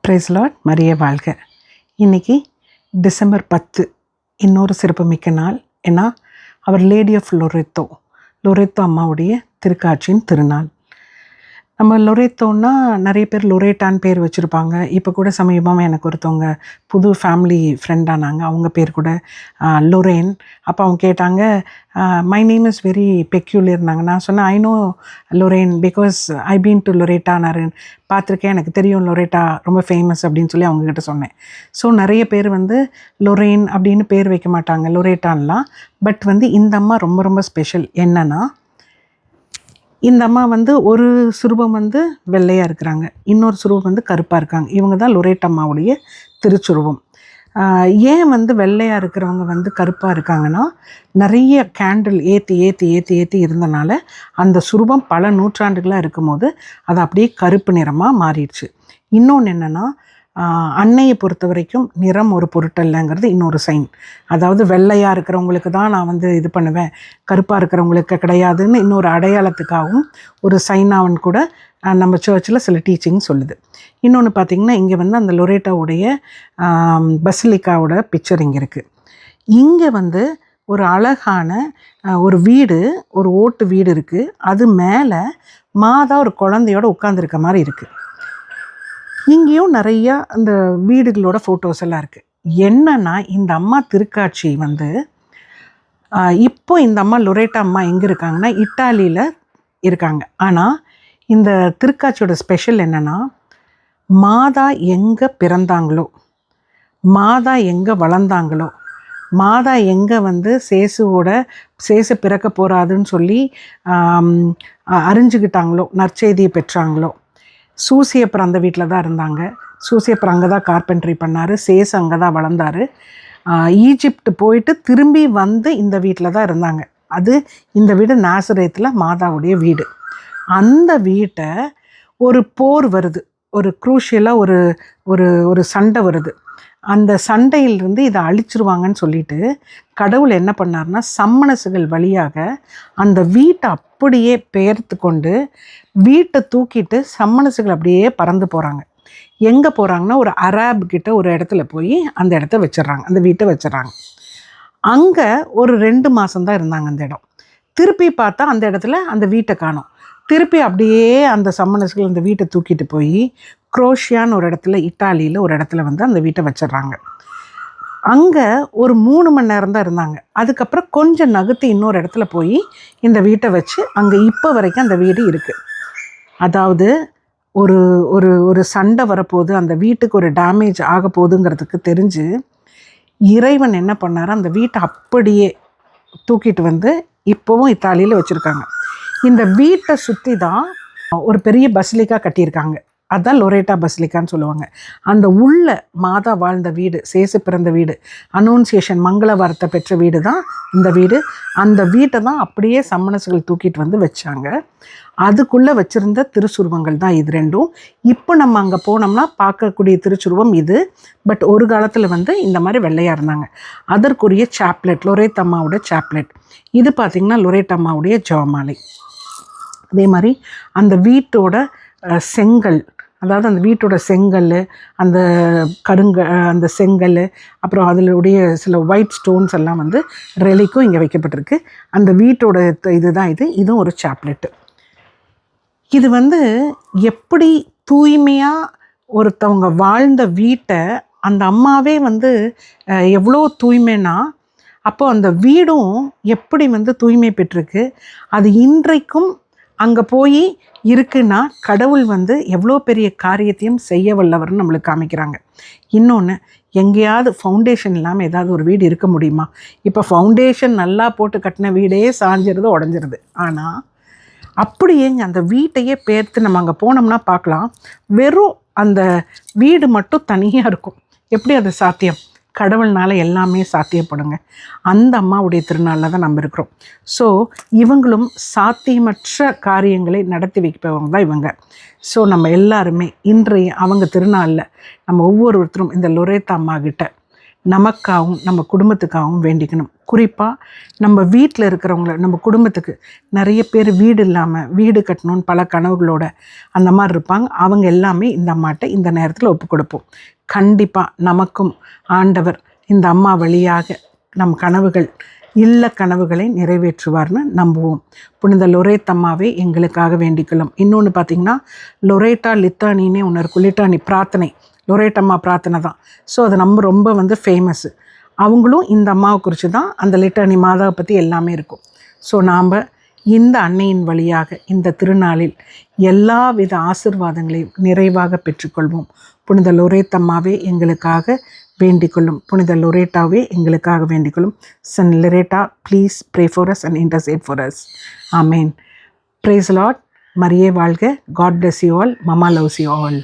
Price Lord, Maria வாழ்க. இன்றைக்கி December 10 இன்னொரு சிறப்புமிக்க நாள். ஏன்னா அவர் லேடி ஆஃப் லொரேத்தோ அம்மாவுடைய திருக்காட்சியின் திருநாள். நம்ம லொரேத்தோன்னா நிறைய பேர் லொரேட்டான்னு பேர் வச்சுருப்பாங்க. இப்போ கூட சமீபமாக எனக்கு ஒருத்தவங்க புது ஃபேமிலி ஃப்ரெண்டானாங்க. அவங்க பேர் கூட லொரேன். அப்போ அவங்க கேட்டாங்க, மை நேம் இஸ் வெரி பெக்யூலியர்னாங்க. நான் சொன்னேன், I know Lorraine because I been to லொரேட்டானாரு, பார்த்துருக்கேன், எனக்கு தெரியும் லொரேட்டா ரொம்ப ஃபேமஸ் அப்படின்னு சொல்லி அவங்கக்கிட்ட சொன்னேன். ஸோ நிறைய பேர் லொரேன் அப்படின்னு பேர் வைக்க மாட்டாங்க, லொரேட்டான்லாம். பட் இந்த அம்மா ரொம்ப ரொம்ப ஸ்பெஷல். என்னென்னா, இந்த அம்மா ஒரு சுரூபம் வெள்ளையாக இருக்கிறாங்க, இன்னொரு சுரூபம் கருப்பாக இருக்காங்க. இவங்க தான் லொரேட் அம்மாவுடைய திருச்சுருவம். ஏன் வெள்ளையாக இருக்கிறவங்க கருப்பாக இருக்காங்கன்னா, நிறைய கேண்டில் ஏற்றி இருந்தனால அந்த சுரூபம் பல நூற்றாண்டுகளாக இருக்கும்போது அது அப்படியே கருப்பு நிறமாக மாறிடுச்சு. இன்னொன்று என்னென்னா, அன்னையை பொறுத்த வரைக்கும் நிறம் ஒரு பொருட்டல்லங்கிறது இன்னொரு சைன். அதாவது வெள்ளையாக இருக்கிறவங்களுக்கு தான் நான் இது பண்ணுவேன், கருப்பாக இருக்கிறவங்களுக்கு கிடையாதுன்னு இன்னொரு அடையாளத்துக்காகவும் ஒரு சைனாவன் கூட நம்ம சர்ச்சில் சில டீச்சிங் சொல்லுது. இன்னொன்று பார்த்திங்கன்னா, இங்கே அந்த லொரேட்டாவுடைய பசிலிக்காவோட பிக்சர் இங்கே இருக்குது. இங்கே ஒரு அழகான ஒரு வீடு, ஒரு ஓட்டு வீடு இருக்குது. அது மேலே மாதா ஒரு குழந்தையோட உட்காந்துருக்க மாதிரி இருக்குது. இங்கேயும் நிறையா அந்த வீடுகளோட ஃபோட்டோஸ் எல்லாம் இருக்குது. என்னன்னா, இந்த அம்மா திருக்காட்சி இப்போ இந்த அம்மா லொரேட்டா அம்மா எங்கே இருக்காங்கன்னா, இட்டாலியில் இருக்காங்க. ஆனால் இந்த திருக்காட்சியோட ஸ்பெஷல் என்னென்னா, மாதா எங்கே பிறந்தாங்களோ, மாதா எங்கே வளர்ந்தாங்களோ, மாதா எங்கே சேசு பிறக்க போகிறாதுன்னு சொல்லி அறிஞ்சுக்கிட்டாங்களோ, நற்செய்தியை பெற்றாங்களோ, சூசியப்பர் அந்த வீட்டில் தான் இருந்தாங்க. சூசியப்பர் அங்கே தான் கார்பென்ட்ரி பண்ணார். சேஸ் அங்கே தான் வளர்ந்தார். ஈஜிப்ட் போயிட்டு திரும்பி இந்த வீட்டில் தான் இருந்தாங்க. அது இந்த வீடு நாசரேத்தில் மாதாவுடைய வீடு. அந்த வீட்டை ஒரு போர் வருது, ஒரு குரூஷியலாக ஒரு ஒரு ஒரு சண்டை வருது. அந்த சண்டையிலிருந்து இதை அழிச்சிருவாங்கன்னு சொல்லிட்டு கடவுள் என்ன பண்ணார்னா, சம்மனசுகள் வழியாக அந்த வீட்டை அப்படியே பெயர்த்து கொண்டு வீட்டை தூக்கிட்டு சம்மனசுகள் அப்படியே பறந்து போகிறாங்க. எங்கே போகிறாங்கன்னா, ஒரு அராப் கிட்ட ஒரு இடத்துல போய் அந்த இடத்த வச்சிடறாங்க, அந்த வீட்டை வச்சிடறாங்க. அங்கே ஒரு 2 மாதம்தான் இருந்தாங்க அந்த இடம். திருப்பி பார்த்தா அந்த இடத்துல அந்த வீட்டை காணோம். திருப்பி அப்படியே அந்த சம்மனசுகள் அந்த வீட்டை தூக்கிட்டு போய் குரோஷியான்னு ஒரு இடத்துல, இட்டாலியில் ஒரு இடத்துல அந்த வீட்டை வச்சிடுறாங்க. அங்கே ஒரு 3 மணி நேரம் தான் இருந்தாங்க. அதுக்கப்புறம் கொஞ்சம் நகர்த்தி இன்னொரு இடத்துல போய் இந்த வீட்டை வச்சு அங்கே இப்போ வரைக்கும் அந்த வீடு இருக்குது. அதாவது ஒரு ஒரு ஒரு சண்டை வரப்போகுது, அந்த வீட்டுக்கு ஒரு டேமேஜ் ஆக போகுதுங்கிறதுக்கு தெரிஞ்சு இறைவன் என்ன பண்ணார், அந்த வீட்டை அப்படியே தூக்கிட்டு இப்போவும் இத்தாலியில் வச்சுருக்காங்க. இந்த வீட்டை சுற்றி தான் ஒரு பெரிய பசிலிக்கா கட்டியிருக்காங்க. அதுதான் லொரேட்டா பசிலிக்கான்னு சொல்லுவாங்க. அந்த உள்ள மாதா வாழ்ந்த வீடு, சேசு பிறந்த வீடு, அனௌன்சியேஷன் மங்கள வார்த்தை பெற்ற வீடு தான் இந்த வீடு. அந்த வீட்டை தான் அப்படியே சம்மனசுகள் தூக்கிட்டு வச்சாங்க. அதுக்குள்ளே வச்சுருந்த திருச்சுருவங்கள் தான் இது ரெண்டும். இப்போ நம்ம அங்கே போனோம்னா பார்க்கக்கூடிய திருச்சுருவம் இது. பட் ஒரு காலத்தில் இந்த மாதிரி வெள்ளையாக இருந்தாங்க. அதற்குரிய சாப்லெட், லொரேட் அம்மாவோட சாப்லெட். இது பார்த்திங்கன்னா லொரேட் அம்மாவுடைய ஜெபமாலை. அதே மாதிரி அந்த வீட்டோட செங்கல், அதாவது அந்த வீட்டோட செங்கல், அந்த அந்த செங்கல், அப்புறம் அதிலுடைய சில ஒயிட் ஸ்டோன்ஸ் எல்லாம் ரெலிக்கும் இங்கே வைக்கப்பட்டிருக்கு. அந்த வீட்டோட இதுதான் இதுவும் ஒரு சாப்லெட்டு. இது எப்படி தூய்மையாக ஒருத்தவங்க வாழ்ந்த வீட்டை அந்த அம்மாவே எவ்வளோ தூய்மைன்னா, அப்போ அந்த வீடும் எப்படி தூய்மை பெற்றிருக்கு. அது இன்றைக்கும் அங்கே போய் இருக்குன்னா கடவுள் எவ்வளோ பெரிய காரியத்தையும் செய்ய வல்லவர்னு நம்மளுக்கு காமிக்கிறாங்க. இன்னொன்று, எங்கேயாவது ஃபவுண்டேஷன் இல்லாமல் ஏதாவது ஒரு வீடு இருக்க முடியுமா? இப்போ ஃபவுண்டேஷன் நல்லா போட்டு கட்டின வீடே சாஞ்சிருது, உடஞ்சிருது. ஆனால் அப்படியேங்க அந்த வீட்டையே பேர்த்து நம்ம அங்கே போனோம்னா பார்க்கலாம், வெறும் அந்த வீடு மட்டும் தனியாக இருக்கும். எப்படி அது சாத்தியம்? கடவுள்னால எல்லாமே சாத்தியப்படுங்க. அந்த அம்மாவுடைய திருநாளில் தான் நம்ம இருக்கிறோம். ஸோ இவங்களும் சாத்தியமற்ற காரியங்களை நடத்தி வைப்பவங்க தான் இவங்க. ஸோ நம்ம எல்லாருமே இன்றைய அவங்க திருநாளில் நம்ம ஒவ்வொருத்தரும் இந்த லொரேத்தா அம்மா கிட்ட நமக்காகவும் நம்ம குடும்பத்துக்காகவும் வேண்டிக்கணும். குறிப்பாக நம்ம வீட்டில் இருக்கிறவங்கள, நம்ம குடும்பத்துக்கு நிறைய பேர் வீடு இல்லாமல் வீடு கட்டணும்னு பல கனவுகளோட அந்த மாதிரி இருப்பாங்க. அவங்க எல்லாமே இந்த அம்மாட்ட இந்த நேரத்தில் ஒப்பு கொடுப்போம். கண்டிப்பாக நமக்கும் ஆண்டவர் இந்த அம்மா வழியாக நம் கனவுகள் இல்ல கனவுகளை நிறைவேற்றுவார்னு நம்புவோம். புனித லொரேத்தம்மாவே எங்களுக்காக வேண்டிக்கலாம். இன்னொன்று பார்த்திங்கன்னா, லொரேட்டா லித்தானின்னே ஒன்று இருக்கும். லிட்டானி பிரார்த்தனை, லொரேட்டம்மா பிரார்த்தனை தான். ஸோ அது நம்ம ரொம்ப ஃபேமஸ்ஸு. அவங்களும் இந்த அம்மாவை குறித்து தான் அந்த லிட்டானி மாதாவை பற்றி எல்லாமே இருக்கும். ஸோ நாம் இந்த அன்னையின் வழியாக இந்த திருநாளில் எல்லா வித ஆசிர்வாதங்களையும் நிறைவாக பெற்றுக்கொள்வோம். புனித லொரேத்தம்மாவே எங்களுக்காக வேண்டிக்கொள்ளும். புனித லொரேட்டாவே எங்களுக்காக வேண்டிக்கொள்ளும். Saint Loretta, please pray for us and intercede for us. Amen. Praise the Lord. மரியே வாழ்க. God bless you all. Mama loves you all.